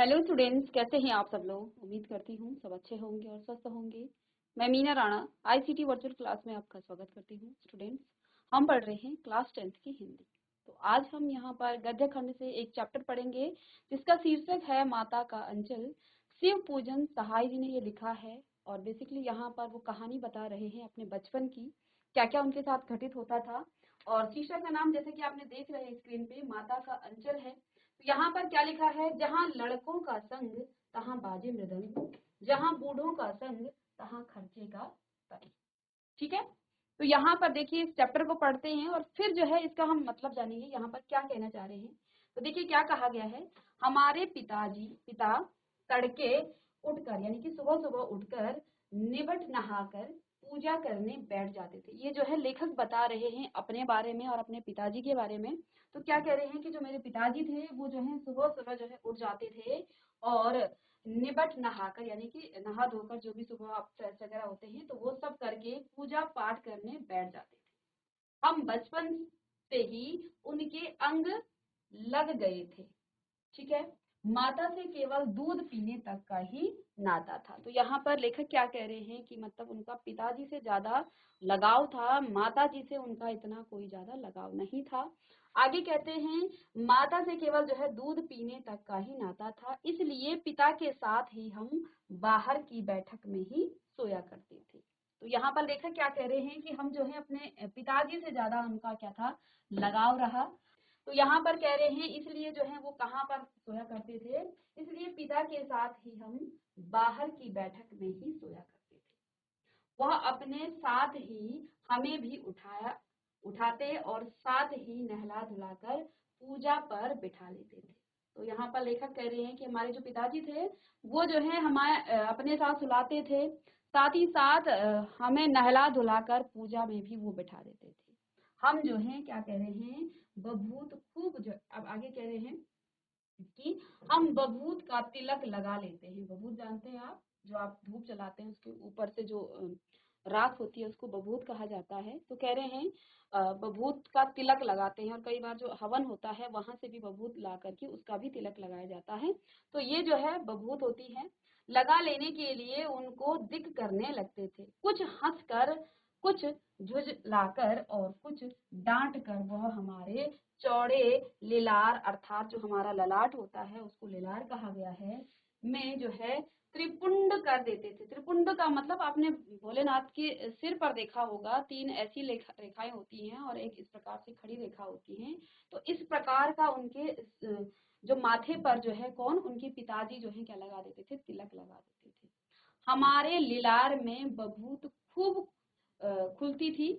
Hello students, कैसे हैं आप सब लोग। उम्मीद करती हूँ सब अच्छे होंगे और स्वस्थ होंगे। मैं Meena Rana ICT virtual class में आपका स्वागत करती हूँ। स्टूडेंट्स, हम पढ़ रहे हैं क्लास 10th की हिंदी। तो आज हम यहाँ पर गद्य खंड से एक चैप्टर पढ़ेंगे जिसका शीर्षक है माता का अंचल। शिव पूजन सहाय जी ने ये लिखा है और बेसिकली यहाँ पर वो कहानी बता रहे हैं अपने बचपन की, क्या क्या उनके साथ घटित होता था। और शीर्षक का नाम जैसे कि आपने देख रहे हैं स्क्रीन पे, माता का अंचल है। यहाँ पर क्या लिखा है, जहाँ लड़कों का संग तहाँ बाजे मृदंग, जहाँ बूढ़ों का संग तहाँ खर्चे का तंग। ठीक है, तो यहाँ पर देखिए इस चैप्टर को पढ़ते हैं और फिर जो है इसका हम मतलब जानेंगे यहाँ पर क्या कहना चाह रहे हैं। तो देखिए क्या कहा गया है, हमारे पिता तड़के उठकर यानी कि सुबह सुबह उठकर निबट नहाकर पूजा करने बैठ जाते थे। ये जो है लेखक बता रहे हैं अपने बारे में और अपने पिताजी के बारे में। तो क्या कह रहे हैं कि जो मेरे पिताजी थे वो जो है सुबह सुबह जो है उठ जाते थे और निबट नहाकर यानी कि नहा धोकर जो भी सुबह फ्रेश वगैरह होते हैं तो वो सब करके पूजा पाठ करने बैठ जाते थे। हम बचपन से ही उनके अंग लग गए थे। ठीक है, माता से केवल दूध पीने तक का ही नाता था। तो यहाँ पर लेखक क्या कह रहे हैं कि मतलब उनका पिताजी से ज्यादा लगाव था, माता जी से उनका इतना कोई ज्यादा लगाव नहीं था। आगे कहते हैं माता से केवल जो है दूध पीने तक का ही नाता था, इसलिए पिता के साथ ही हम बाहर की बैठक में ही सोया करते थे। तो यहाँ पर लेखक क्या कह रहे हैं कि हम जो है अपने पिताजी से ज्यादा उनका क्या था, लगाव रहा। तो यहाँ पर कह रहे हैं इसलिए जो है वो कहाँ पर सोया करते थे, इसलिए पिता के साथ ही हम बाहर की बैठक में ही सोया करते थे। वह अपने साथ ही हमें भी उठाते और साथ ही नहला धुलाकर पूजा पर बिठा लेते थे। तो यहाँ पर लेखक कह रहे हैं कि हमारे जो पिताजी थे वो जो है हमारे अपने साथ सुलाते थे, साथ ही साथ हमें नहला धुलाकर पूजा में भी वो बिठा देते थे। हम जो है क्या कह रहे हैं, बभूत खूब जो अब आगे कह रहे हैं कि हम बभूत का तिलक लगा लेते हैं। बभूत जानते हैं आप, जो आप धूप जलाते हैं उसके ऊपर से जो राख होती है उसको बभूत कहा जाता है। तो कह रहे हैं बभूत का तिलक लगाते हैं और कई बार जो हवन होता है वहां से भी बभूत ला करके उसका भी तिलक लगाया जाता है। तो ये जो है बभूत होती है, लगा लेने के लिए उनको दिक करने लगते थे। कुछ हंसकर, कुछ झुझलाकर और कुछ डांट कर वह हमारे चौड़े लिलार अर्थात जो हमारा ललाट होता है उसको लिलार कहा गया है, में जो है त्रिपुंड कर देते थे। त्रिपुंड का मतलब आपने भोलेनाथ के सिर पर देखा होगा, तीन ऐसी रेखाएं होती हैं और एक इस प्रकार से खड़ी रेखा होती है। तो इस प्रकार का उनके जो माथे पर जो है कौन, उनके पिताजी जो है क्या लगा देते थे, तिलक लगा देते थे। हमारे लिलार में बभूत खूब खुलती थी।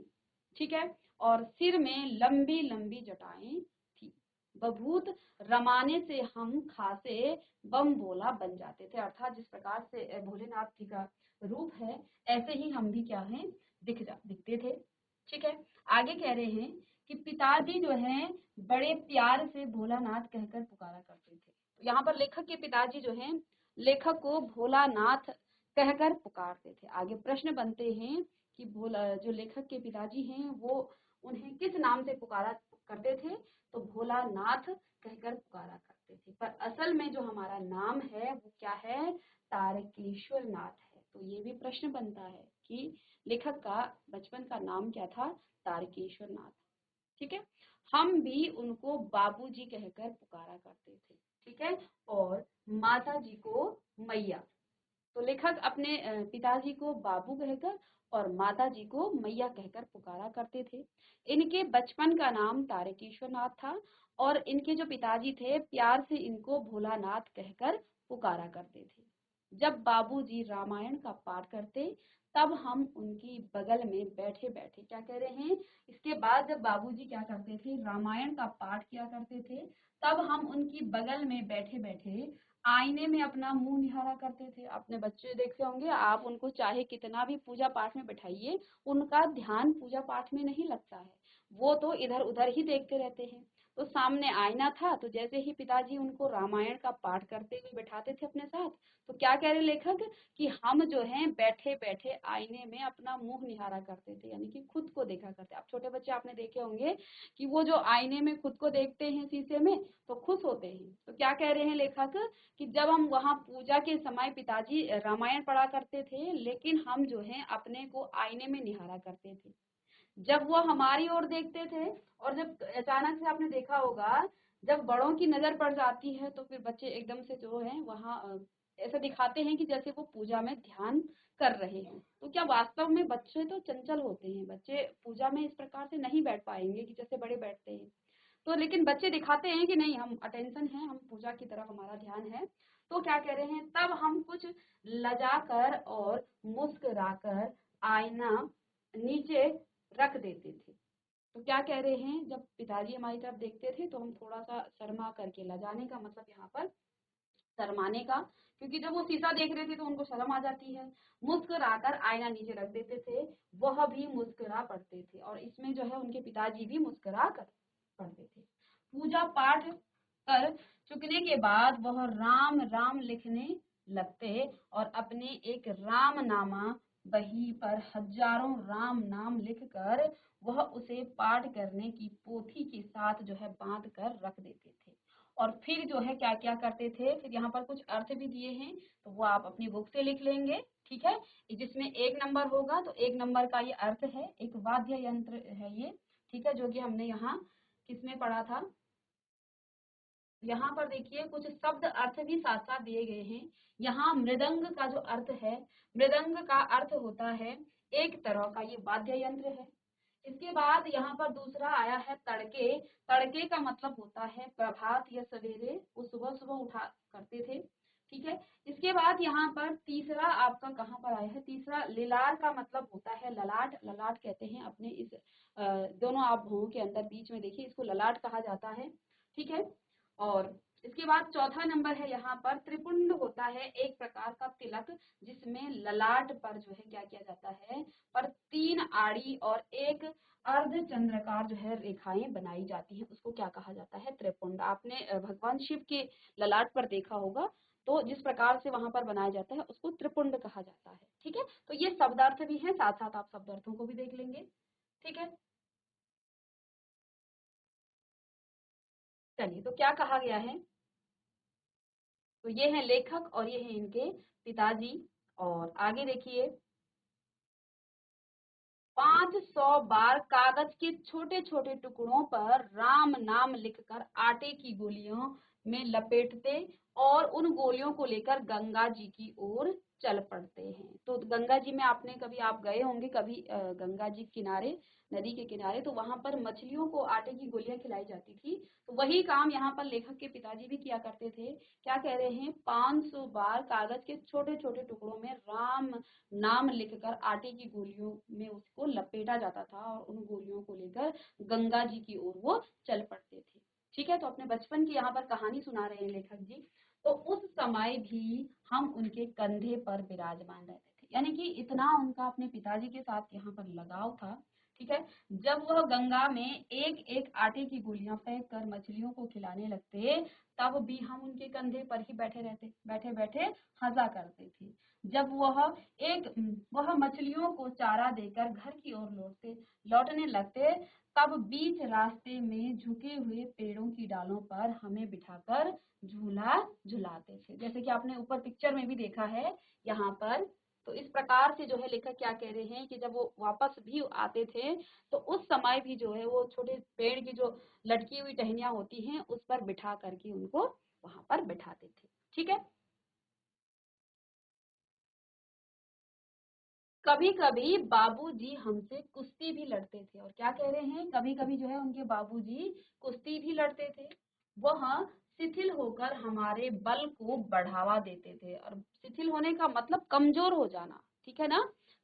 ठीक है, और सिर में लंबी लंबी जटाएं थी। बभूत रमाने से हम खासे बम बोला बन जाते थे। अर्थात जिस प्रकार से भोलेनाथ जी का रूप है ऐसे ही हम भी क्या हैं, दिखते थे। ठीक है, आगे कह रहे हैं कि पिताजी जो है बड़े प्यार से भोलानाथ कहकर पुकारा करते थे। तो यहाँ पर लेखक के पिताजी जो हैं लेखक को भोलानाथ कहकर पुकारते थे। आगे प्रश्न बनते हैं कि भोला जो लेखक के पिताजी हैं वो उन्हें किस नाम से पुकारा करते थे, तो भोलानाथ कहकर पुकारा करते थे। पर असल में जो हमारा नाम है वो क्या है, तारकेश्वर नाथ है। तो ये भी प्रश्न बनता है कि लेखक का बचपन का नाम क्या था, तारकेश्वर नाथ। ठीक है, हम भी उनको बाबूजी कहकर पुकारा करते थे। ठीक है, और माता जी को मैया। तो लेखक अपने पिताजी को बाबू कहकर और माता जी को मैया कहकर पुकारा करते थे। इनके बचपन का नाम तारकेश्वर नाथ था और इनके जो पिताजी थे प्यार से इनको भोलानाथ कहकर पुकारा करते थे। जब बाबूजी रामायण का पाठ करते तब हम उनकी बगल में बैठे बैठे क्या कह रहे हैं, इसके बाद जब बाबूजी क्या करते थे, रामायण का पाठ किया करते थे, तब हम उनकी बगल में बैठे बैठे आईने में अपना मुंह निहारा करते थे। अपने बच्चे देखे होंगे आप, उनको चाहे कितना भी पूजा पाठ में बैठाइए उनका ध्यान पूजा पाठ में नहीं लगता है, वो तो इधर उधर ही देखते रहते हैं। तो सामने आईना था, तो जैसे ही पिताजी उनको रामायण का पाठ करते हुए बैठाते थे अपने साथ, तो क्या कह रहे लेखक कि हम जो हैं बैठे बैठे आईने में अपना मुंह निहारा करते थे, यानी कि खुद को देखा करते। आप छोटे बच्चे आपने देखे होंगे कि वो जो आईने में खुद को देखते हैं शीशे में तो खुश होते हैं। तो क्या कह रहे हैं लेखक कि जब हम वहां पूजा के समय पिताजी रामायण पढ़ा करते थे, लेकिन हम जो है अपने को आईने में निहारा करते थे। जब वो हमारी ओर देखते थे और जब अचानक से आपने देखा होगा, जब बड़ों की नजर पड़ जाती है तो फिर बच्चे एकदम से जो है वहां ऐसा दिखाते हैं कि जैसे वो पूजा में ध्यान कर रहे हैं। तो क्या वास्तव में बच्चे तो चंचल होते हैं, बच्चे पूजा में इस प्रकार से नहीं बैठ पाएंगे कि जैसे बड़े बैठते हैं। तो लेकिन बच्चे दिखाते हैं कि नहीं, हम अटेंशन है, हम पूजा की तरफ हमारा ध्यान है। तो क्या कह रहे हैं, तब हम कुछ लजा कर और मुस्कुराकर आईना नीचे रख देते थे। तो क्या कह रहे हैं, जब पिताजी हमारी तरफ देखते थे तो हम थोड़ा सा शर्मा करके, लजाने का मतलब यहाँ पर शर्माने का, क्योंकि जब वो शीशा देख रहे थे तो उनको शर्म आ जाती है। मुस्कुराकर आईना नीचे रख देते थे, वह भी मुस्कुरा पड़ते थे और इसमें जो है उनके पिताजी भी मुस्कुरा कर पढ़ते थे। पूजा पाठ कर चुकने के बाद वह राम राम लिखने लगते और अपने एक रामनामा बही पर हजारों राम नाम लिखकर वह उसे पाठ करने की पोथी के साथ जो है बांध कर रख देते थे। और फिर जो है क्या क्या करते थे, फिर यहाँ पर कुछ अर्थ भी दिए हैं तो वो आप अपनी बुक से लिख लेंगे, ठीक है। जिसमें 1 नंबर होगा तो 1 नंबर का ये अर्थ है, एक वाद्य यंत्र है ये, ठीक है, जो कि हमने यहाँ किसमें पढ़ा था। यहाँ पर देखिए कुछ शब्द अर्थ भी साथ साथ दिए गए हैं। यहाँ मृदंग का जो अर्थ है, मृदंग का अर्थ होता है एक तरह का ये वाद्य यंत्र है। इसके बाद यहाँ पर दूसरा आया है तड़के। तड़के का मतलब होता है प्रभात या सवेरे, वो सुबह सुबह उठा करते थे, ठीक है। इसके बाद यहाँ पर तीसरा आपका कहाँ पर आया है, तीसरा लिलार का मतलब होता है ललाट। ललाट कहते हैं अपने इस दोनों आप भुवों के अंदर बीच में, देखिए इसको ललाट कहा जाता है, ठीक है। और इसके बाद चौथा नंबर है यहाँ पर त्रिपुंड होता है एक प्रकार का तिलक, जिसमें ललाट पर जो है क्या किया जाता है, पर 3 आड़ी और एक अर्ध चंद्रकार जो है रेखाएं बनाई जाती हैं, उसको क्या कहा जाता है, त्रिपुंड। आपने भगवान शिव के ललाट पर देखा होगा, तो जिस प्रकार से वहां पर बनाया जाता है उसको त्रिपुंड कहा जाता है, ठीक है। तो ये शब्दार्थ भी है, साथ साथ आप शब्दार्थों को भी देख लेंगे, ठीक है। चलिए, तो क्या कहा गया है, तो ये है लेखक और ये है इनके पिताजी। और आगे देखिए, 500 बार कागज के छोटे छोटे टुकड़ों पर राम नाम लिखकर आटे की गोलियों में लपेटते और उन गोलियों को लेकर गंगा जी की ओर चल पड़ते हैं। तो गंगा जी में आपने कभी, आप गए होंगे कभी गंगा जी किनारे, नदी के किनारे, तो वहां पर मछलियों को आटे की गोलियां खिलाई जाती थी। तो वही काम यहाँ पर लेखक के पिताजी भी किया करते थे। क्या कह रहे हैं, 500 बार कागज के छोटे छोटे टुकड़ों में राम नाम लिखकर आटे की गोलियों में उसको लपेटा जाता था और उन गोलियों को लेकर गंगा जी की ओर वो चल पड़ते थे, ठीक है। तो अपने बचपन की यहाँ पर कहानी सुना रहे हैं लेखक जी। तो उस समय भी हम उनके कंधे पर विराजमान रहते थे, यानी कि इतना उनका अपने पिताजी के साथ यहाँ पर लगाव था, ठीक है। जब वह गंगा में एक एक आटे की गोलियां फेंक कर मछलियों को खिलाने लगते, तब भी हम उनके कंधे पर ही बैठे रहते, बैठे बैठे हंसा करते थे। जब वह मछलियों को चारा देकर घर की ओर लौटने लगते, तब बीच रास्ते में झुके हुए पेड़ों की डालों पर हमें बिठाकर झूला झुलाते थे, जैसे कि आपने ऊपर पिक्चर में भी देखा है यहाँ पर। तो इस प्रकार से जो है लेखक क्या कह रहे हैं कि जब वो वापस भी आते थे तो उस समय भी जो है वो छोटे पेड़ की जो लटकी हुई टहनियां होती हैं उस पर बिठा करके उनको वहां पर बिठाते थे, ठीक है। कभी कभी बाबूजी हमसे कुश्ती भी लड़ते थे, और क्या कह रहे हैं, कभी कभी जो है उनके बाबूजी कुश्ती भी लड़ते थे। वह शिथिल होकर हमारे बल को बढ़ावा देते थे, और शिथिल होने का मतलब कमजोर हो जाना, ठीक है ना।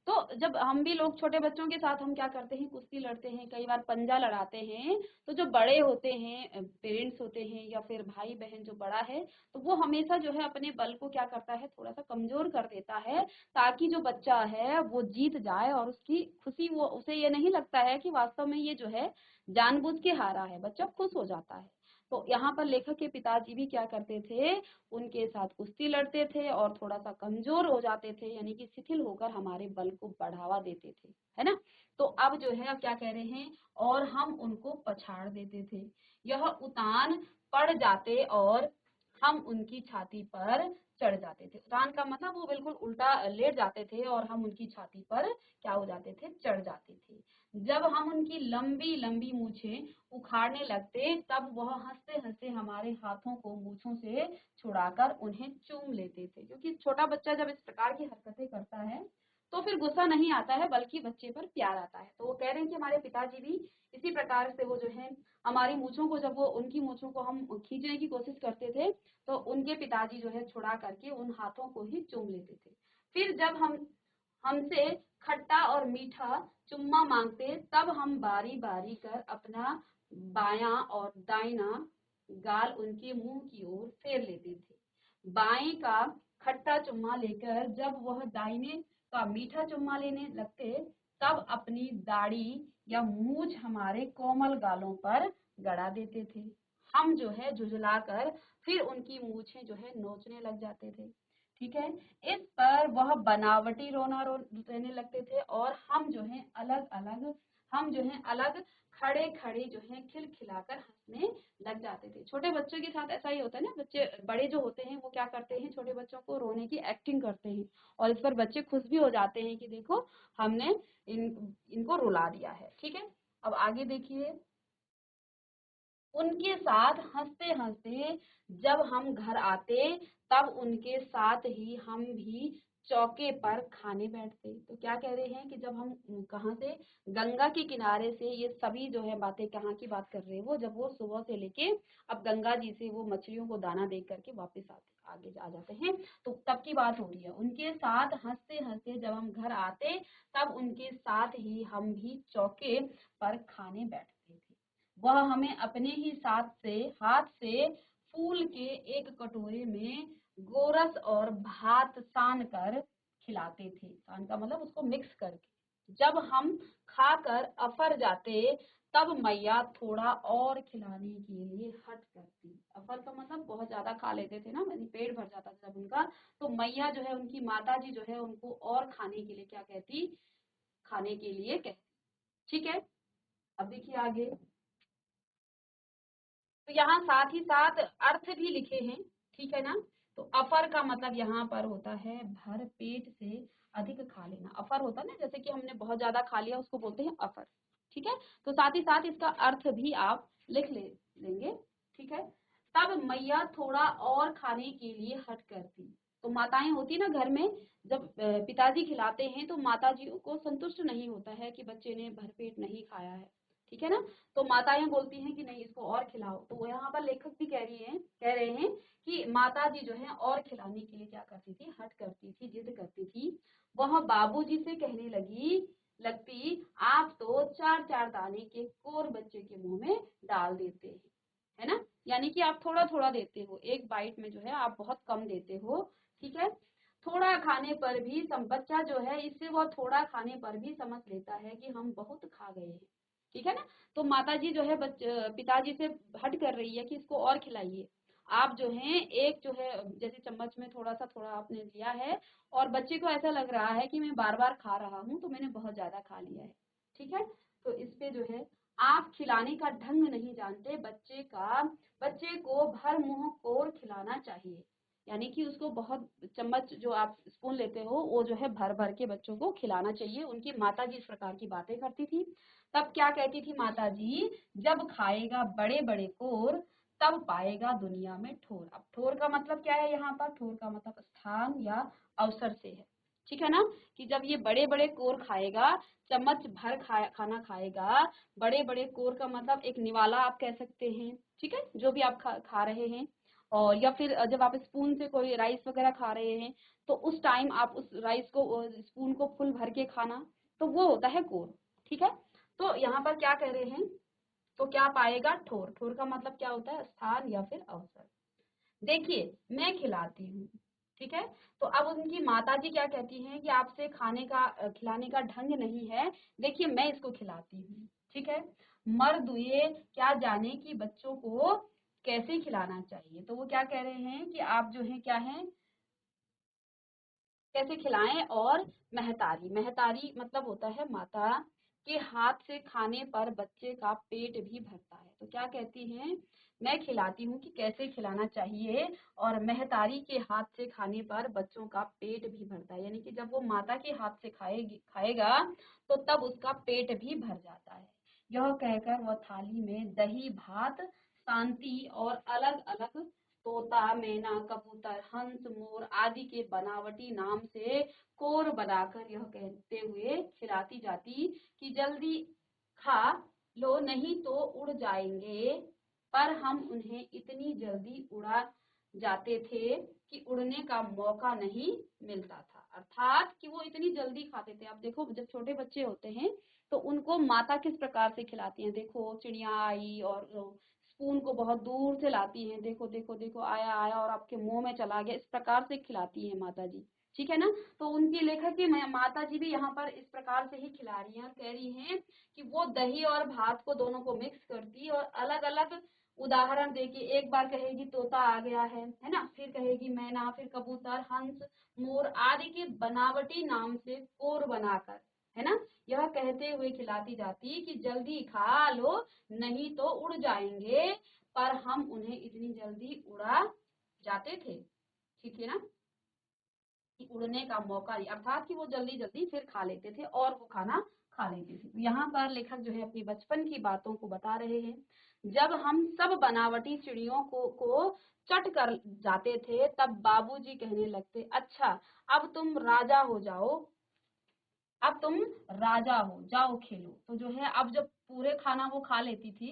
तो जब हम भी लोग छोटे बच्चों के साथ हम क्या करते हैं, कुश्ती लड़ते हैं, कई बार पंजा लड़ाते हैं, तो जो बड़े होते हैं, पेरेंट्स होते हैं या फिर भाई बहन जो बड़ा है, तो वो हमेशा जो है अपने बल को क्या करता है, थोड़ा सा कमजोर कर देता है, ताकि जो बच्चा है वो जीत जाए और उसकी खुशी, वो उसे ये नहीं लगता है कि वास्तव में ये जो है जानबूझ के हारा है, बच्चा खुश हो जाता है। तो यहाँ पर लेखक के पिताजी भी क्या करते थे, उनके साथ कुश्ती लड़ते थे और थोड़ा सा कमजोर हो जाते थे, यानी कि शिथिल होकर हमारे बल को बढ़ावा देते थे, है ना। तो अब जो है अब क्या कह रहे हैं, और हम उनको पछाड़ देते थे, यह उतान पड़ जाते और हम उनकी छाती पर चढ़ जाते थे। उतान का मतलब वो बिल्कुल उल्टा लेट जाते थे और हम उनकी छाती पर क्या हो जाते थे, चढ़ जाते थे। जब हम उनकी लंबी लंबी मूछें उखाड़ने लगते, तब वह हंसते हंसते हमारे हाथों को मूछों से छुड़ाकर उन्हें चूम लेते थे। क्योंकि छोटा बच्चा जब इस प्रकार की हरकतें करता है तो फिर गुस्सा नहीं आता है, बल्कि बच्चे पर प्यार आता है। तो वो कह रहे हैं कि हमारे पिताजी भी इसी प्रकार से वो जो है हमारी मूछों को, जब वो उनकी मूछों को हम खींचने की कोशिश करते थे, तो उनके पिताजी जो है छुड़ा करके उन हाथों को ही चूम लेते थे। फिर जब हम हमसे खट्टा और मीठा चुम्मा मांगते, तब हम बारी बारी कर अपना बायां और दाहिना गाल उनके मुंह की ओर फेर लेते थे। बाएं का खट्टा चुम्मा लेकर जब वह दाहिने का मीठा चुम्मा लेने लगते, तब अपनी दाढ़ी या मूछ हमारे कोमल गालों पर गड़ा देते थे। हम जो है झुझलाकर फिर उनकी मूछें जो है नोचने लग जाते थे। ठीक है। इस पर वह बनावटी रहने लगते थे और हम जो है अलग खड़े खड़े जो है खिलखिलाकर हंसने लग जाते थे। छोटे बच्चों के साथ ऐसा ही होता है ना, बच्चे बड़े जो होते हैं वो क्या करते हैं, छोटे बच्चों को रोने की एक्टिंग करते हैं और इस पर बच्चे खुश भी हो जाते हैं कि देखो हमने इनको रुला दिया है। ठीक है। अब आगे देखिए, उनके साथ हंसते हंसते जब हम घर आते, तब उनके साथ ही हम भी चौके पर खाने बैठते। तो क्या कह रहे हैं कि जब हम कहाँ से, गंगा के किनारे से, ये सभी जो है बातें कहाँ की बात कर रहे हैं, वो जब वो सुबह से लेके अब गंगा जी से वो मछलियों को दाना दे करके वापस आते आगे आ जाते हैं, तो तब की बात हो रही है। उनके साथ हंसते हंसते जब हम घर आते, तब उनके साथ ही हम भी चौके पर खाने बैठते थे। वह हमें अपने ही हाथ से फूल के एक कटोरे में गोरस और भात सान कर खिलाते थे। सान का मतलब उसको मिक्स करके। जब हम खाकर अफर जाते, तब मैया थोड़ा और खिलाने के लिए हट करती। अफर का मतलब बहुत ज्यादा खा लेते थे ना, यानी पेट भर जाता था जब उनका, तो मैया जो है, उनकी माता जी जो है, उनको और खाने के लिए क्या कहती, खाने के लिए कहती। ठीक है। अब देखिए आगे, तो यहाँ साथ ही साथ अर्थ भी लिखे हैं। ठीक है ना। तो अपर का मतलब यहाँ पर होता है भर पेट से अधिक खा लेना। अपर होता है ना, जैसे कि हमने बहुत ज्यादा खा लिया, उसको बोलते हैं अपर। ठीक है। तो साथ ही साथ इसका अर्थ भी आप लिख लेंगे। ठीक है। तब मैया थोड़ा और खाने के लिए हट करती। तो माताएं होती ना घर में, जब पिताजी खिलाते हैं तो माताजी को संतुष्ट नहीं होता है कि बच्चे ने भरपेट नहीं खाया है। ठीक है ना। तो माताएं बोलती हैं कि नहीं, इसको और खिलाओ। तो वो यहाँ पर लेखक भी कह रहे हैं कि माता जी जो है और खिलाने के लिए क्या करती थी, हट करती थी, जिद करती थी। वह बाबूजी से कहने लगती, आप तो चार चार दाने के कोर बच्चे के मुंह में डाल देते हैं, है ना। यानी कि आप थोड़ा थोड़ा देते हो, एक बाइट में जो है आप बहुत कम देते हो। ठीक है। थोड़ा खाने पर भी बच्चा जो है, इससे वह थोड़ा खाने पर भी समझ लेता है कि हम बहुत खा गए हैं। ठीक है ना। तो माता जी जो है पिताजी से हट कर रही है कि इसको और खिलाइए। आप जो है एक जो है जैसे चम्मच में थोड़ा सा थोड़ा आपने लिया है, और बच्चे को ऐसा लग रहा है कि मैं बार बार खा रहा हूँ, तो मैंने बहुत ज्यादा खा लिया है। ठीक है। तो इस पे जो है, आप खिलाने का ढंग नहीं जानते, बच्चे को भर मुंह कोर खिलाना चाहिए। यानी कि उसको बहुत, चम्मच जो आप स्पून लेते हो वो जो है भर भर के बच्चों को खिलाना चाहिए। उनकी माता जी इस प्रकार की बातें करती थी। तब क्या कहती थी माता जी, जब खाएगा बड़े बड़े कोर, तब पाएगा दुनिया में ठोर। अब ठोर का मतलब क्या है, यहाँ पर ठोर का मतलब स्थान या अवसर से है। ठीक है ना। कि जब ये बड़े बड़े कोर खाएगा, चम्मच भर खाना खाएगा, बड़े बड़े कोर का मतलब एक निवाला आप कह सकते हैं। ठीक है। जो भी आप खा रहे हैं, और या फिर जब आप स्पून से कोई राइस वगैरह खा रहे हैं तो उस टाइम आप उस राइस को स्पून को फुल भर के खाना, तो वो होता है कोर। ठीक है, तो यहाँ पर क्या कह रहे हैं, तो क्या पाएगा, ठोर। ठोर का मतलब क्या होता है, स्थान या फिर अवसर। देखिए मैं खिलाती हूँ, ठीक है, तो अब उनकी माताजी क्या कहती हैं कि आपसे खाने का खिलाने का ढंग नहीं है, देखिए मैं इसको खिलाती हूँ। ठीक है, मर्दुए क्या जाने कि बच्चों को कैसे खिलाना चाहिए, तो वो क्या कह रहे हैं कि आप जो है क्या है, कैसे खिलाएं। और महतारी, महतारी मतलब होता है माता, के हाथ से खाने पर बच्चे का पेट भी भरता है। तो क्या कहती हैं, मैं खिलाती हूँ कि कैसे खिलाना चाहिए, और महतारी के हाथ से खाने पर बच्चों का पेट भी भरता है, यानी कि जब वो माता के हाथ से खाएगा तो तब उसका पेट भी भर जाता है। यह कहकर वह थाली में दही भात शांति और अलग अलग तोता मैना कबूतर हंस मोर आदि के बनावटी नाम से कोर बनाकर यह कहते हुए खिलाती जाती कि जल्दी खा लो नहीं तो उड़ जाएंगे। पर हम उन्हें इतनी जल्दी उड़ा जाते थे कि उड़ने का मौका नहीं मिलता था। अर्थात कि वो इतनी जल्दी खाते थे। अब देखो जब छोटे बच्चे होते हैं तो उनको माता किस प्रकार से खिलाती है, देखो चिड़िया आई और स्पून को बहुत दूर से लाती हैं, देखो देखो देखो आया आया और आपके मुंह में चला गया, इस प्रकार से खिलाती है माता जी। ठीक है ना, तो उनकी लेखक की माता जी भी यहाँ पर इस प्रकार से ही खिला रही हैं और कह रही हैं कि वो दही और भात को दोनों को मिक्स करती और अलग अलग उदाहरण देके एक बार कहेगी तोता आ गया है ना, फिर कहेगी मैना, फिर कबूतर हंस मोर आदि के बनावटी नाम से कोर बनाकर, है ना, यह कहते हुए खिलाती जाती कि जल्दी खा लो नहीं तो उड़ जाएंगे। पर हम उन्हें इतनी जल्दी उड़ा जाते थे, ठीक है ना, कि उड़ने का मौका नहीं, अर्थात कि वो जल्दी जल्दी फिर खा लेते थे और वो खाना खा लेते थे। तो यहाँ पर लेखक जो है अपनी बचपन की बातों को बता रहे हैं। जब हम सब बनावटी चिड़ियों को चट कर जाते थे तब बाबूजी कहने लगते, अच्छा अब तुम राजा हो जाओ, अब तुम राजा हो जाओ खेलो। तो जो है अब जब पूरे खाना वो खा लेती थी,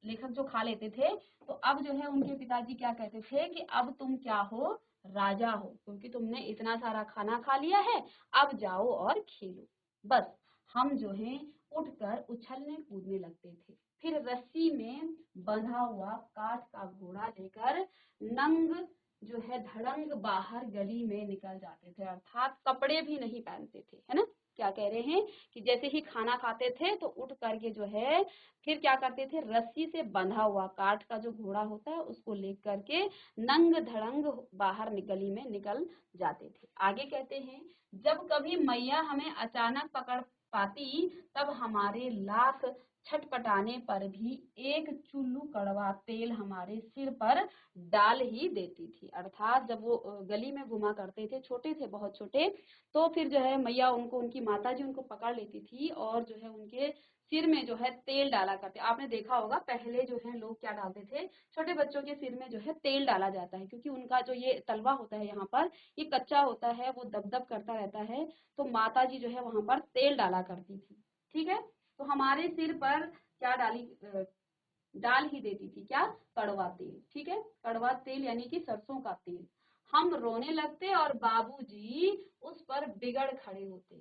लेखक जो खा लेते थे, तो अब जो है उनके पिताजी क्या कहते थे कि अब तुम क्या हो, राजा हो, क्योंकि तुमने इतना सारा खाना खा लिया है, अब जाओ और खेलो। बस हम जो है उठकर उछलने कूदने लगते थे, फिर रस्सी में बंधा हुआ काठ का घोड़ा लेकर नंग जो है धड़ंग बाहर गली में निकल जाते थे, अर्थात कपड़े भी नहीं पहनते थे, है ना। क्या कह रहे हैं कि जैसे ही खाना खाते थे तो उठ करके जो है फिर क्या करते थे, रस्सी से बंधा हुआ काठ का जो घोड़ा होता है उसको लेकर के नंग धड़ंग बाहर गली में निकल जाते थे। आगे कहते हैं, जब कभी मैया हमें अचानक पकड़ पाती तब हमारे लाख छटपटाने पर भी एक चुल्लू कड़वा तेल हमारे सिर पर डाल ही देती थी। अर्थात जब वो गली में घुमा करते थे, छोटे थे बहुत छोटे, तो फिर जो है मैया उनको, उनकी माता जी उनको पकड़ लेती थी और जो है उनके सिर में जो है तेल डाला करते। आपने देखा होगा पहले जो है लोग क्या डालते थे, छोटे बच्चों के सिर में जो है तेल डाला जाता है, क्योंकि उनका जो ये तलवा होता है यहाँ पर ये कच्चा होता है, वो दबदब करता रहता है, तो माता जी जो है वहां पर तेल डाला करती थी। ठीक है, तो हमारे सिर पर क्या डाल ही देती थी, क्या, कड़वा तेल। ठीक है, कड़वा तेल यानी कि सरसों का तेल। हम रोने लगते और बाबूजी उस पर बिगड़ खड़े होते,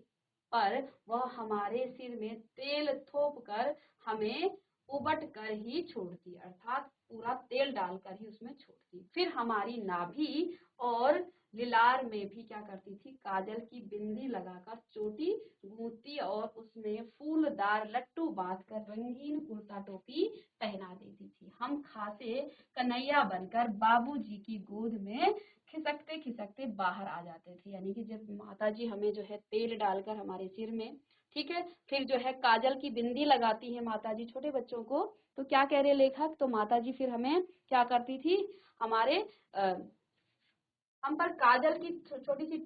पर वह हमारे सिर में तेल थोप कर हमें उबट कर ही छोड़ती, अर्थात पूरा तेल डालकर ही उसमें छोड़ती। फिर हमारी नाभि और लिलार में भी क्या करती थी, काजल की बिंदी लगाकर चोटी गूंथती और उसमें फूलदार लट्टू बांधकर रंगीन कुर्ता टोपी पहना देती थी। हम खासे कन्हैया बनकर बाबूजी की गोद में खिसकते खिसकते बाहर आ जाते थे, यानी कि जब माता जी हमें जो है तेल डालकर हमारे सिर में, ठीक है, फिर जो है काजल की बिंदी लगाती है माता जी छोटे बच्चों को, तो क्या कह रहे लेखक, तो माता जी फिर हमें क्या करती थी, हमारे हम पर काजल की छोटी सी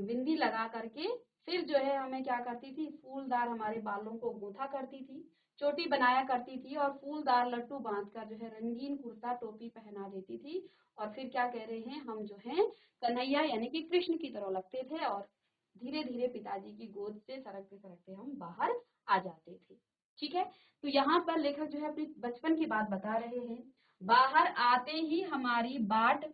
बिंदी लगा करके फिर जो है हमें क्या करती थी, फूलदार हमारे बालों को गूंथा करती थी, चोटी बनाया करती थी और फूलदार लट्टू बांधकर जो है रंगीन कुर्ता टोपी पहना देती थी। और फिर क्या कह रहे हैं, हम जो है कन्हैया यानी कि कृष्ण की तरह लगते थे और धीरे धीरे पिताजी की गोद से सरकते सरकते हम बाहर आ जाते थे। ठीक है, तो यहाँ पर लेखक जो है अपनी बचपन की बात बता रहे हैं। बाहर आते ही हमारी बाट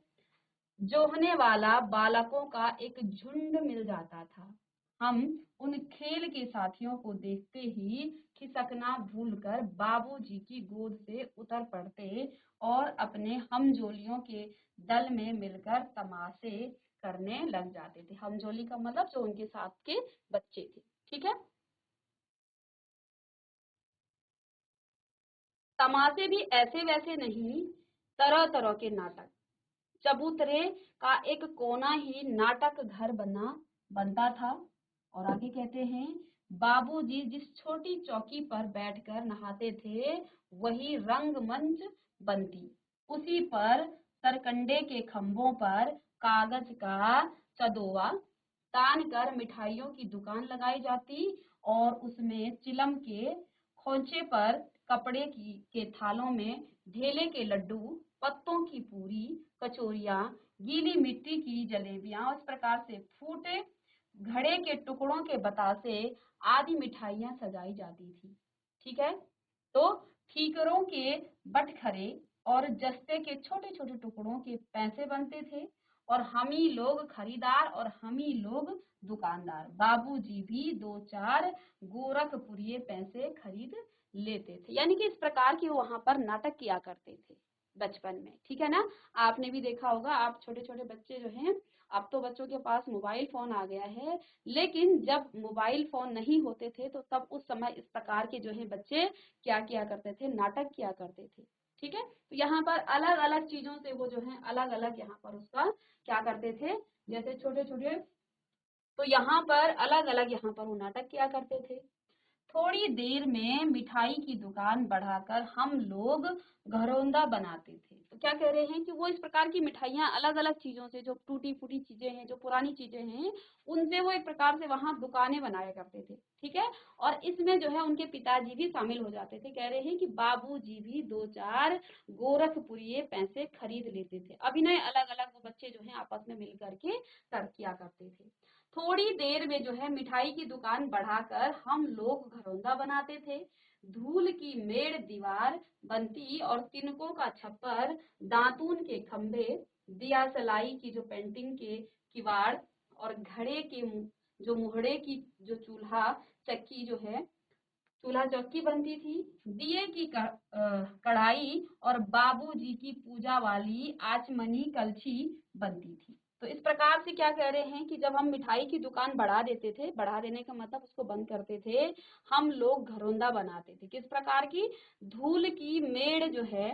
जोहने वाला बालकों का एक झुंड मिल जाता था। हम उन खेल के साथियों को देखते ही खिसकना भूलकर बाबूजी की गोद से उतर पड़ते और अपने हमजोलियों के दल में मिलकर तमाशे करने लग जाते थे। हमजोली का मतलब जो उनके साथ के बच्चे थे। ठीक है। तमाशे भी ऐसे वैसे नहीं, तरह तरह के नाटक। चबूतरे का एक कोना ही नाटक घर बनता था। और आगे कहते हैं, बाबूजी जिस छोटी चौकी पर बैठकर नहाते थे वही रंगमंच बनती। उसी पर सरकंडे के खंभों पर कागज का चदोवा तान कर मिठाइयों की दुकान लगाई जाती और उसमें चिलम के खोंचे पर कपड़े के थालों में ढेले के लड्डू, पत्तों की पूरी, कचौरियां, गीली मिट्टी की जलेबियां, इस प्रकार से फूटे घड़े के टुकड़ों के बतासे आदि मिठाइयां सजाई जाती थी। ठीक है। तो ठीकरों के बटखरे और जस्ते के छोटे छोटे टुकड़ों के पैसे बनते थे और हम ही लोग खरीदार और हम ही लोग दुकानदार। बाबूजी भी दो चार गोरखपुरिये पैसे खरीद लेते थे। यानी कि इस प्रकार की वहां पर नाटक किया करते थे बचपन में। ठीक है ना। आपने भी देखा होगा, आप छोटे छोटे बच्चे जो हैं, अब तो बच्चों के पास मोबाइल फोन आ गया है, लेकिन जब मोबाइल फोन नहीं होते थे तो तब उस समय इस प्रकार के जो है बच्चे क्या किया करते थे, नाटक किया करते थे। ठीक है। तो यहाँ पर अलग अलग चीजों से वो जो है अलग अलग यहाँ पर उसका क्या करते थे, जैसे छोटे छोटे, तो यहाँ पर अलग अलग यहाँ पर वो नाटक किया करते थे। थोड़ी देर में मिठाई की दुकान बढ़ाकर हम लोग घरौंदा बनाते थे। तो क्या कह रहे हैं कि वो इस प्रकार की मिठाइयाँ अलग अलग चीजों से, जो टूटी फूटी चीजें हैं, जो पुरानी चीजें हैं, उनसे वो एक प्रकार से वहां दुकानें बनाया करते थे। ठीक है। और इसमें जो है उनके पिताजी भी शामिल हो जाते थे। कह रहे हैं कि बाबूजी भी दो चार गोरखपुरिये पैसे खरीद लेते थे। अभिनय अलग अलग वो बच्चे जो है आपस में मिल करके कर किया करते थे। थोड़ी देर में जो है मिठाई की दुकान बढ़ाकर हम लोग घरौंदा बनाते थे। धूल की मेड़ दीवार बनती और तिनकों का छप्पर, दातून के खंभे, दिया सलाई की जो पेंटिंग के किवाड़ और घड़े के जो मुहड़े की जो चूल्हा चक्की जो है, चूल्हा चौकी बनती थी। दिए की कढ़ाई और बाबूजी की पूजा वाली आचमनी कलछी बनती थी। तो इस प्रकार से क्या कह रहे हैं कि जब हम मिठाई की दुकान बढ़ा देते थे, बढ़ा देने का मतलब उसको बंद करते थे, हम लोग घरौंदा बनाते थे। किस प्रकार की? धूल की मेड़ जो है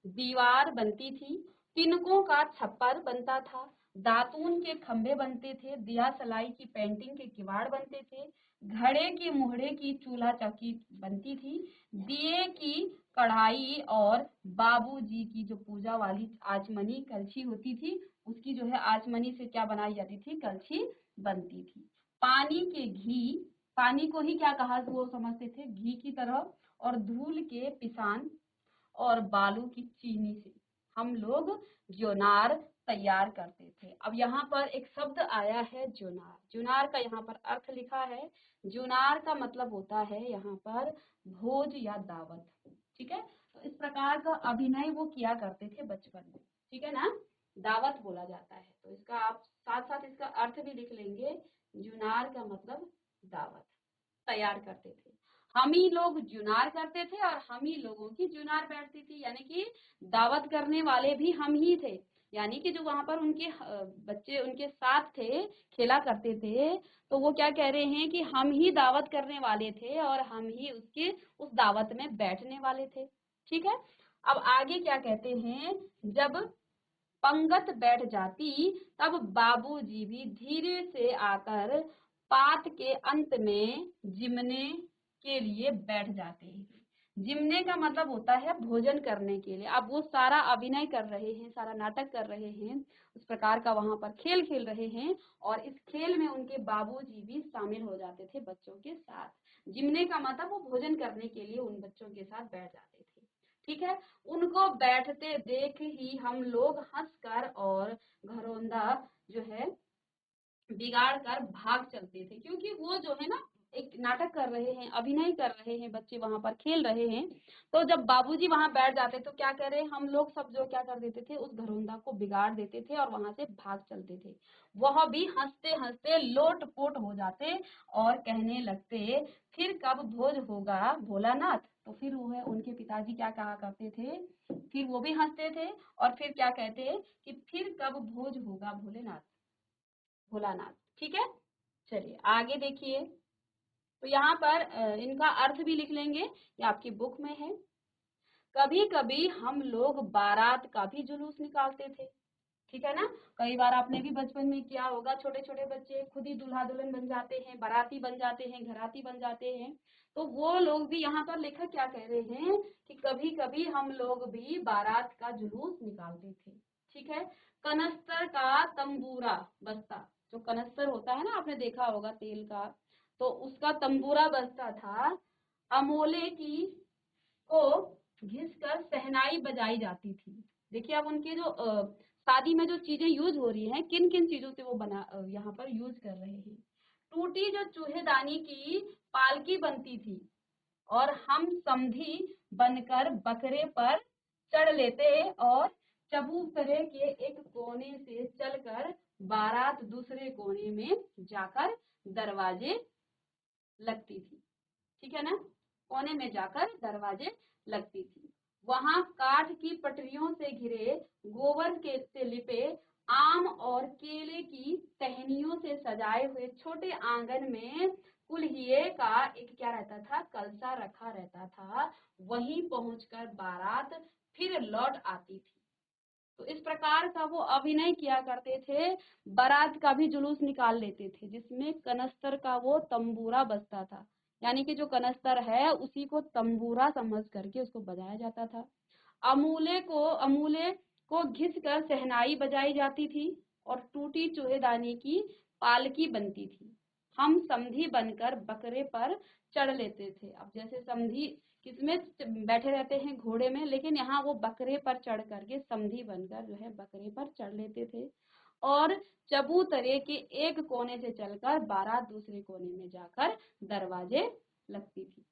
दीवार बनती थी, तिनकों का छप्पर बनता था, दातून के खंभे बनते थे, दिया सलाई की पेंटिंग के किवाड़ बनते थे, घड़े की मुहड़े की चूल्हा चौकी बनती थी, दिए की कढ़ाई और बाबूजी की जो पूजा वाली आचमनी कलछी होती थी, उसकी जो है आचमनी से क्या बनाई जाती थी, कलछी बनती थी। पानी के घी, पानी को ही क्या कहा वो समझते थे, घी की तरह, और धूल के पिसान और बालू की चीनी से हम लोग जोनार तैयार करते थे। अब यहाँ पर एक शब्द आया है जुनार। जुनार का यहाँ पर अर्थ लिखा है। जुनार का मतलब होता है यहाँ पर भोज या दावत। ठीक है। तो इस प्रकार का अभिनय वो किया करते थे बचपन में। ठीक है ना। दावत बोला जाता है, तो इसका आप साथ साथ इसका अर्थ भी लिख लेंगे। जुनार का मतलब दावत तैयार करते थे। हम ही लोग जुनार करते थे और हम ही लोगों की जुनार बैठती थी। यानी कि दावत करने वाले भी हम ही थे। यानी कि जो वहां पर उनके बच्चे उनके साथ थे, खेला करते थे, तो वो क्या कह रहे हैं कि हम ही दावत करने वाले थे और हम ही उसके उस दावत में बैठने वाले थे। ठीक है। अब आगे क्या कहते हैं, जब पंगत बैठ जाती तब बाबूजी भी धीरे से आकर पात के अंत में जिमने के लिए बैठ जाते हैं। जिमने का मतलब होता है भोजन करने के लिए। अब वो सारा अभिनय कर रहे हैं, सारा नाटक कर रहे हैं, उस प्रकार का वहां पर खेल खेल रहे हैं, और इस खेल में उनके बाबूजी भी शामिल हो जाते थे बच्चों के साथ। जिमने का मतलब वो भोजन करने के लिए उन बच्चों के साथ बैठ जाते थे। ठीक है। उनको बैठते देख ही हम लोग हंसकर और घरौंदा जो है बिगाड़ कर भाग चलते थे, क्योंकि वो जो है ना एक नाटक कर रहे हैं, अभिनय कर रहे हैं, बच्चे वहां पर खेल रहे हैं। तो जब बाबूजी वहां बैठ जाते तो क्या कह रहे हैं, हम लोग सब जो क्या कर देते थे, उस घरोंदा को बिगाड़ देते थे और वहां से भाग चलते थे। वह भी हंसते हंसते लोटपोट हो जाते और कहने लगते, फिर कब भोज होगा भोलानाथ। तो फिर वो है उनके पिताजी क्या कहा करते थे, फिर वो भी हंसते थे और फिर क्या कहते कि फिर कब भोज होगा भोलेनाथ, भोलानाथ। ठीक है, चलिए आगे देखिए। तो यहाँ पर इनका अर्थ भी लिख लेंगे, ये आपकी बुक में है। कभी कभी हम लोग बारात का भी जुलूस निकालते थे। ठीक है ना, कई बार आपने भी बचपन में किया होगा, छोटे छोटे बच्चे खुद ही दूल्हा दुल्हन बन जाते हैं, बाराती बन जाते हैं, घराती बन जाते हैं। तो वो लोग भी यहाँ पर लेखक क्या कह रहे हैं कि कभी कभी हम लोग भी बारात का जुलूस निकालते थे। ठीक है, कनस्तर का तंबूरा बजता, जो कनस्तर होता है ना, आपने देखा होगा तेल का, तो उसका तंबूरा बजता था। अमोले की को घिसकर शहनाई बजाई जाती थी। देखिए अब उनके जो शादी में जो चीजें यूज हो रही हैं, किन किन चीजों से वो यहाँ पर यूज कर रहे हैं। टूटी जो चूहेदानी की पालकी बनती थी और हम समधी बनकर बकरे पर चढ़ लेते और चबूतरे के एक कोने से चलकर बारात दूसरे कोने में जाकर दरवाजे लगती थी। ठीक है ना, कोने में जाकर दरवाजे लगती थी। वहां काठ की पटरियों से घिरे गोबर के से लिपे आम और केले की टहनियों से सजाए हुए छोटे आंगन में कुल्हिए का एक क्या रहता था, कलसा रखा रहता था। वहीं पहुंचकर बारात फिर लौट आती थी। तो इस प्रकार का वो अभिनय किया करते थे। बारात का भी जुलूस निकाल लेते थे जिसमें कनस्तर का वो तंबूरा बजता था, यानी कि जो कनस्तर है उसी को तंबूरा समझ करके उसको बजाया जाता था। अमूले को घिस कर शहनाई बजाई जाती थी और टूटी चूहेदानी की पालकी बनती थी। हम समधी बनकर बकरे पर चढ़ लेते थे। अब जैसे समधी किसमें बैठे रहते हैं, घोड़े में, लेकिन यहाँ वो बकरे पर चढ़ करके समधी बनकर जो है बकरे पर चढ़ लेते थे और चबूतरे के एक कोने से चलकर बारात दूसरे कोने में जाकर दरवाजे लगती थी।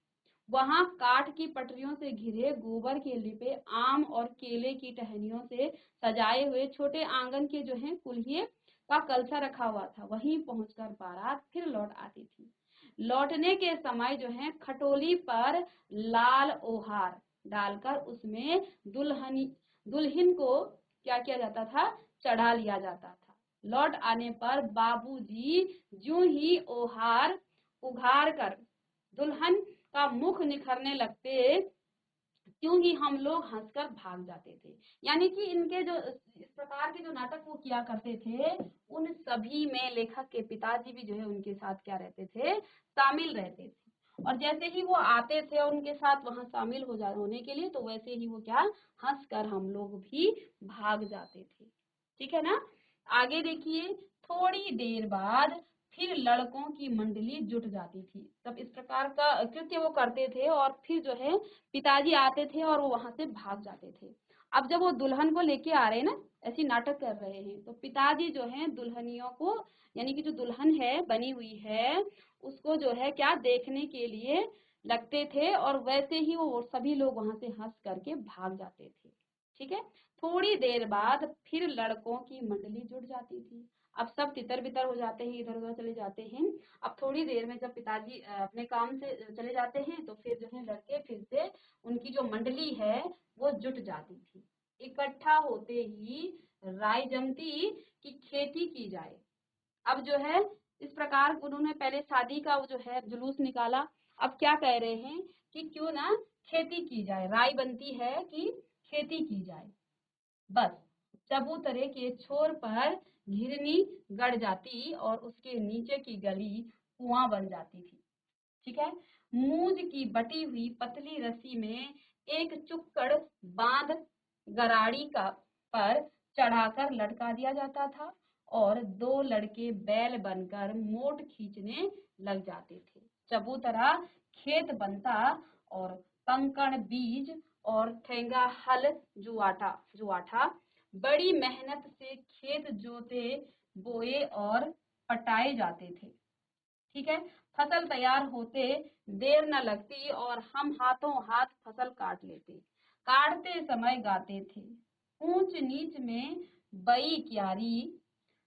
वहां काठ की पटरियों से घिरे गोबर के लिपे आम और केले की टहनियों से सजाए हुए छोटे आंगन के जो है कुल्हिए का कलसा रखा हुआ था। वहीं पहुंचकर बारात फिर लौट आती थी। लौटने के समय जो है खटोली पर लाल ओहार डालकर उसमें दुल्हन को क्या किया जाता था, चढ़ा लिया जाता था। लौट आने पर बाबूजी यूं ही ओहार उघार कर दुल्हन का मुख निखरने लगते, क्यों ही हम लोग हंसकर भाग जाते थे। यानी कि इनके जो इस प्रकार के जो नाटक वो किया करते थे, उन सभी में लेखक के पिताजी भी जो है उनके साथ क्या रहते थे, शामिल रहते थे। और जैसे ही वो आते थे और उनके साथ वहां शामिल होने के लिए, तो वैसे ही वो क्या, हंसकर हम लोग भी भाग जाते थे। ठीक है ना, आगे देखिए। थोड़ी देर बाद फिर लड़कों की मंडली जुट जाती थी। तब इस प्रकार का कृत्य वो करते थे और फिर जो है पिताजी आते थे और वो वहां से भाग जाते थे। अब जब वो दुल्हन को लेके आ रहे हैं ना, ऐसी नाटक कर रहे हैं, तो पिताजी जो है दुल्हनियों को, यानी कि जो दुल्हन है बनी हुई है, उसको जो है क्या देखने के लिए लगते थे और वैसे ही वो सभी लोग वहां से हंस करके भाग जाते थे। ठीक है, थोड़ी देर बाद फिर लड़कों की मंडली जुट जाती थी। अब सब तितर बितर हो जाते हैं, इधर उधर चले जाते हैं। अब थोड़ी देर में जब पिताजी अपने काम से चले जाते हैं, तो फिर जो है लड़के फिर से, उनकी जो मंडली है वो जुट जाती थी। इकट्ठा होते ही राय जमती कि खेती की जाए। अब जो है इस प्रकार उन्होंने पहले शादी का वो जो है जुलूस निकाला। अब क्या कह रहे हैं कि क्यों ना खेती की जाए, राय बनती है कि खेती की जाए। बस चबूतरे के छोर पर घिरनी गड़ जाती और उसके नीचे की गली कुआं बन जाती थी। ठीक है, मूंज की बटी हुई पतली रस्सी में एक चुक्कड़ बांध गराड़ी का पर चढ़ाकर लटका दिया जाता था और दो लड़के बैल बनकर मोट खींचने लग जाते थे। चबूतरा खेत बनता और कंकड़ बीज और ठेंगा हल जुआठा बड़ी मेहनत से खेत जोते बोए और पटाए जाते थे। ठीक है, फसल तैयार होते देर न लगती और हम हाथों हाथ फसल काट लेते। काटते समय गाते थे, ऊंच नीच में बई क्यारी,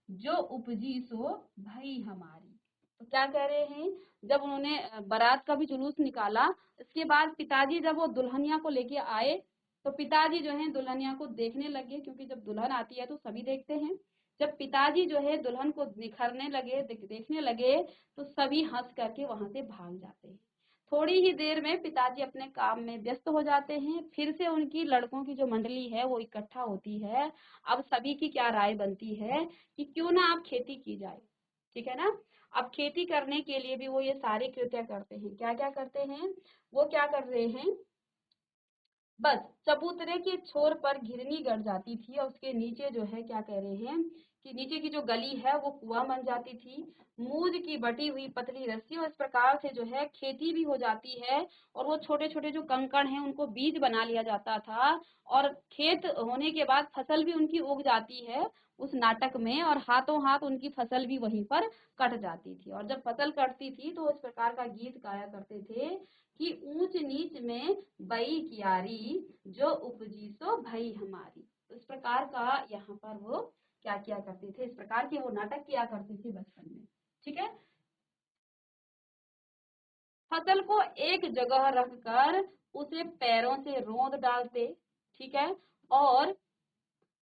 जो उपजी सो भई हमारी। तो क्या कह रहे हैं, जब उन्होंने बारात का भी जुलूस निकाला, इसके बाद पिताजी जब वो दुल्हनिया को लेके आए, तो पिताजी जो है दुल्हनिया को देखने लगे, क्योंकि जब दुल्हन आती है तो सभी देखते हैं। जब पिताजी जो है दुल्हन को निखरने लगे, देखने लगे, तो सभी हंस करके वहां से भाग जाते हैं। थोड़ी ही देर में पिताजी अपने काम में व्यस्त हो जाते हैं, फिर से उनकी लड़कों की जो मंडली है वो इकट्ठा होती है। अब सभी की क्या राय बनती है कि क्यों ना आप खेती की जाए, ठीक है ना। अब खेती करने के लिए भी वो ये सारे कृत्य करते हैं। क्या क्या करते हैं, वो क्या कर रहे हैं, बस चबूतरे के छोर पर घिरनी गड़ जाती थी और उसके नीचे जो है क्या कह रहे हैं कि नीचे की जो गली है वो कुआं बन जाती थी। मूज की बटी हुई पतली रस्सी, और इस प्रकार से जो है खेती भी हो जाती है, और वो छोटे छोटे जो कंकड़ हैं उनको बीज बना लिया जाता था, और खेत होने के बाद फसल भी उनकी उग जाती है उस नाटक में, और हाथों हाथ उनकी फसल भी वहीं पर कट जाती थी। और जब फसल कटती थी तो इस प्रकार का गीत गाया करते थे कि ऊंच नीच में बई कियारी, जो उपजी सो भई हमारी। तो इस प्रकार का यहाँ पर वो क्या किया करते थे, इस प्रकार के वो नाटक किया करते थे बचपन में, ठीक है। फसल को एक जगह रखकर उसे पैरों से रौंद डालते, ठीक है, और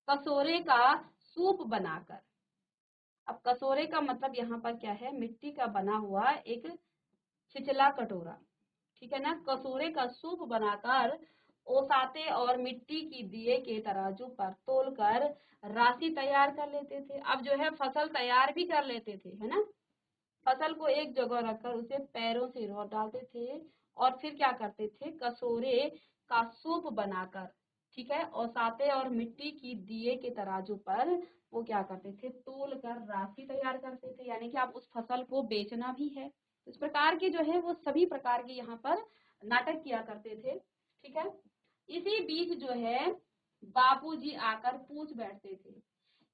कसोरे का सूप बनाकर, अब कसोरे का मतलब यहाँ पर क्या है, मिट्टी का बना हुआ एक छिचला कटोरा, ठीक है ना, कसूरे का सूप बनाकर ओसाते और मिट्टी की दिए के तराजू पर तोलकर राशि तैयार कर लेते थे। अब जो है फसल तैयार भी कर लेते थे, है ना, फसल को एक जगह रखकर उसे पैरों से रौंद डालते थे, और फिर क्या करते थे, कसोरे का सूप बनाकर, ठीक है, ओसाते और मिट्टी की दिए के तराजू पर वो क्या करते थे, तोल कर राशि तैयार करते थे, यानी कि आप उस फसल को बेचना भी है। इस प्रकार के जो है वो सभी प्रकार के यहाँ पर नाटक किया करते थे, ठीक है। इसी बीच जो है बाबूजी आकर पूछ बैठते थे,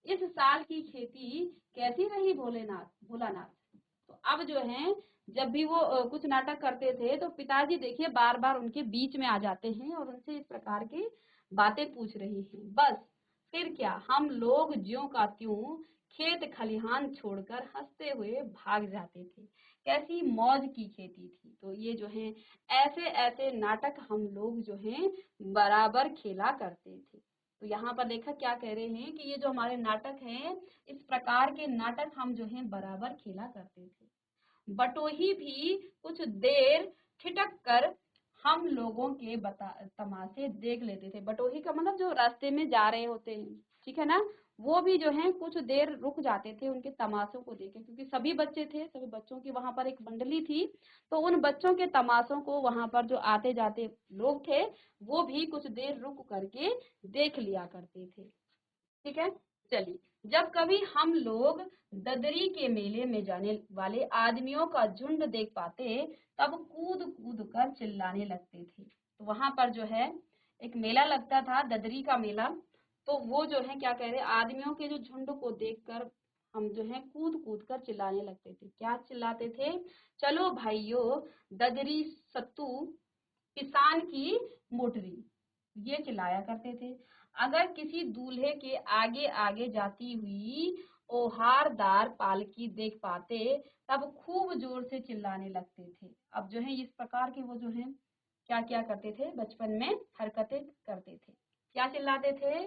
इस साल की खेती कैसी रही भोलेनाथ भोलानाथ। तो अब जो है जब भी वो कुछ नाटक करते थे तो पिताजी देखिए बार बार उनके बीच में आ जाते हैं और उनसे इस प्रकार की बातें पूछ रही हैं। बस फिर क्या, हम लोग ज्यों का त्यों खेत खलिहान छोड़कर हंसते हुए भाग जाते थे। कैसी मौज की खेती थी। तो ये जो है ऐसे ऐसे नाटक हम लोग जो है बराबर खेला करते थे। तो यहाँ पर लेखक क्या कह रहे हैं कि ये जो हमारे नाटक हैं, इस प्रकार के नाटक हम जो है बराबर खेला करते थे। बटोही भी कुछ देर ठिठक कर हम लोगों के तमाशे देख लेते थे। बटोही का मतलब जो रास्ते में जा रहे होते हैं, ठीक है ना, वो भी जो है कुछ देर रुक जाते थे उनके तमाशों को देखे, क्योंकि सभी बच्चे थे, सभी बच्चों की वहां पर एक मंडली थी, तो उन बच्चों के तमाशों को वहां पर जो आते जाते लोग थे वो भी कुछ देर रुक करके देख लिया करते थे, ठीक है। चलिए, जब कभी हम लोग ददरी के मेले में जाने वाले आदमियों का झुंड देख पाते, तब कूद कूद कर चिल्लाने लगते थे। तो वहां पर जो है एक मेला लगता था, ददरी का मेला, तो वो जो है क्या कह रहे, आदमियों के जो झुंड को देखकर हम जो है कूद कूद कर चिल्लाने लगते थे। क्या चिल्लाते थे, चलो भाइयों ददरी सत्तू किसान की मोटरी, ये चिल्लाया करते थे। अगर किसी दूल्हे के आगे आगे जाती हुई ओहारदार पालकी देख पाते, तब खूब जोर से चिल्लाने लगते थे। अब जो है इस प्रकार के वो जो है क्या क्या करते थे, बचपन में हरकतें करते थे। क्या चिल्लाते थे,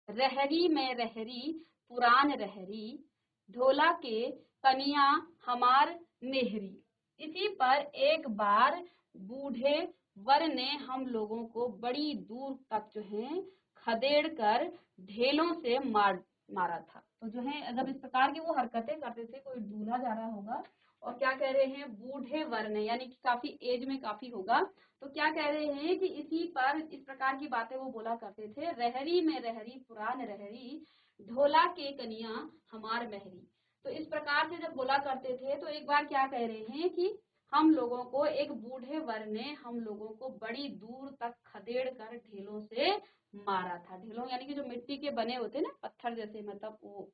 रहरी में रहरी पुरान रहरी, ढोला के कनिया हमार मेहरी। इसी पर एक बार बूढ़े वर ने हम लोगों को बड़ी दूर तक जो है खदेड़ कर ढेलों से मारा था। तो जो है जब इस प्रकार की वो हरकतें करते थे, कोई दूल्हा जा रहा होगा और क्या कह रहे हैं, बूढ़े वर ने, यानी कि काफी एज में काफी होगा, तो क्या कह रहे हैं कि इसी पर इस प्रकार की बातें वो बोला करते थे, रहरी में रहरी पुरान रहरी, ढोला के कनिया हमार महरी। तो इस प्रकार से जब बोला करते थे तो एक बार क्या कह रहे हैं कि हम लोगों को एक बूढ़े वर ने हम लोगों को बड़ी दूर तक खदेड़ कर ढेलों से मारा था। ढेलों यानी कि जो मिट्टी के बने होते हैं ना, पत्थर जैसे, मतलब वो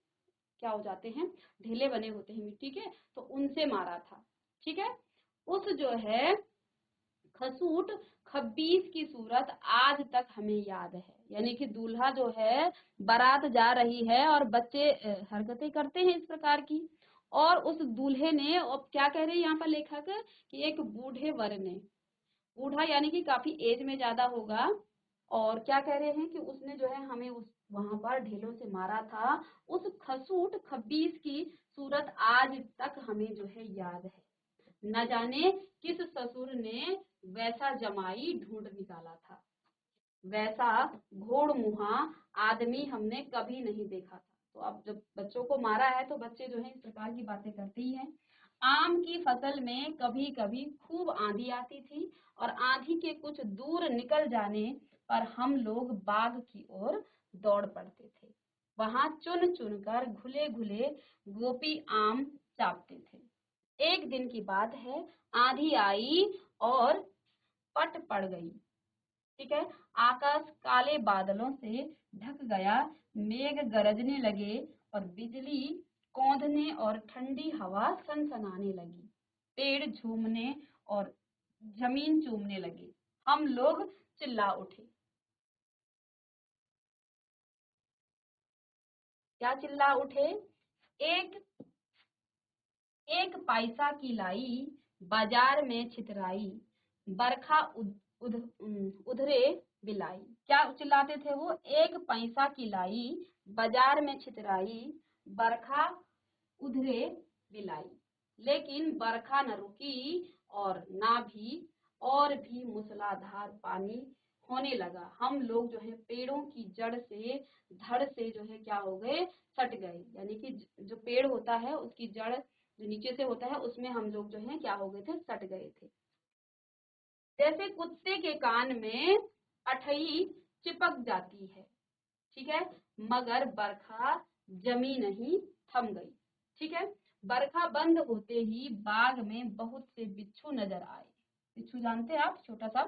क्या हो जाते हैं, ढेले बने होते हैं मिट्टी के, तो उनसे मारा था, ठीक है। उस जो है खसूट खब्बीस की सूरत आज तक हमें याद है। यानी कि दूल्हा जो है बारात जा रही है और बच्चे हरकतें करते हैं इस प्रकार की, और उस दूल्हे ने, अब क्या कह रहे हैं यहाँ पर लेखक कि एक बूढ़े वर ने, बूढ़ा यानी कि काफी एज में ज्यादा होगा, और क्या कह रहे हैं कि उसने जो है हमें उस वहां पर ढेलों से मारा था। उस खसूट खब्बीस की सूरत आज तक हमें जो है याद है। न जाने किस ससुर ने वैसा जमाई ढूंढ निकाला था, वैसा घोड़मुहा आदमी हमने कभी नहीं देखा था। तो अब जब बच्चों को मारा है तो बच्चे जो है इस प्रकार की बातें करते ही हैं। आम की फसल में कभी कभी खूब आंधी आती थी, और आंधी के कुछ दूर निकल जाने पर हम लोग बाग की ओर दौड़ पड़ते थे। वहां चुन चुन कर घुले घुले गोपी आम चापते थे। एक दिन की बात है, आंधी आई और पट पड़ गई। ठीक है। आकाश काले बादलों से ढक गया, मेघ गरजने लगे और बिजली कौंधने और ठंडी हवा सनसनाने लगी। पेड़ झूमने और जमीन चूमने लगे। हम लोग चिल्ला उठे। क्या चिल्ला उठे? एक एक पैसा की लाई बाजार में छितराई, बरखा उधरे बिलाई। क्या चिल्लाते थे वो? एक पैसा की लाई बाजार में छितराई, बरखा उधरे बिलाई। लेकिन बरखा न रुकी, और ना भी, और भी मूसलाधार पानी होने लगा। हम लोग जो है पेड़ों की जड़ से, धड़ से जो है क्या हो गए, सट गए। यानी कि जो पेड़ होता है उसकी जड़ जो नीचे से होता है उसमें हम लोग जो है क्या हो गए थे, सट गए थे। जैसे कुत्ते के कान में अठई चिपक जाती है। ठीक है। मगर बरखा जमी नहीं, थम गई। ठीक है। बरखा बंद होते ही बाग में बहुत से बिच्छू नजर आए। बिच्छू जानते हैं आप, छोटा सा।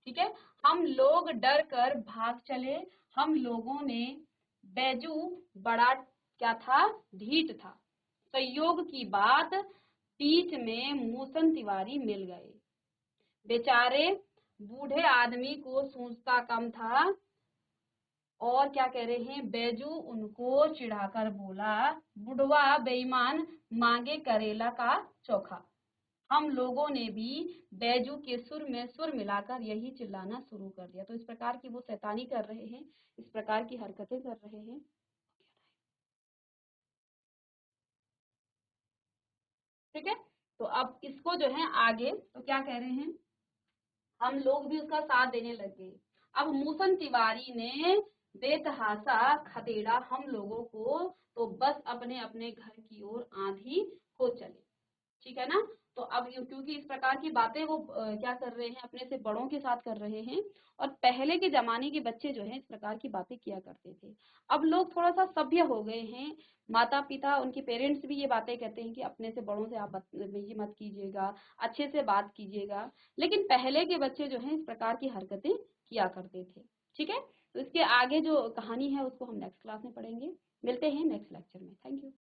ठीक है। हम लोग डर कर भाग चले। हम लोगों ने बैजू बड़ा क्या था, ढीठ था। संयोग की बात, बीच में मूसन तिवारी मिल गए। बेचारे बूढ़े आदमी को सूझता कम था, और क्या कह रहे हैं, बैजू उनको चिढ़ाकर बोला, बुढ़वा बेईमान, मांगे करेला का चोखा। हम लोगों ने भी बैजू के सुर में सुर मिलाकर यही चिल्लाना शुरू कर दिया। तो इस प्रकार की वो शैतानी कर रहे हैं, इस प्रकार की हरकतें कर रहे हैं। ठीक है। तो अब इसको जो है आगे तो क्या कह रहे हैं, हम लोग भी उसका साथ देने लगे। अब मूसन तिवारी ने बेतहासा खदेड़ा हम लोगों को, तो बस अपने अपने घर की ओर आंधी हो चले। ठीक है ना। तो अब क्योंकि इस प्रकार की बातें वो क्या कर रहे हैं, अपने से बड़ों के साथ कर रहे हैं, और पहले के जमाने के बच्चे जो है इस प्रकार की बातें किया करते थे। अब लोग थोड़ा सा सभ्य हो गए हैं। माता पिता, उनके पेरेंट्स भी ये बातें कहते हैं कि अपने से बड़ों से आप ये मत कीजिएगा, अच्छे से बात कीजिएगा। लेकिन पहले के बच्चे जो है इस प्रकार की हरकतें किया करते थे। ठीक है। तो इसके आगे जो कहानी है उसको हम नेक्स्ट क्लास में पढ़ेंगे। मिलते हैं नेक्स्ट लेक्चर में। Thank you.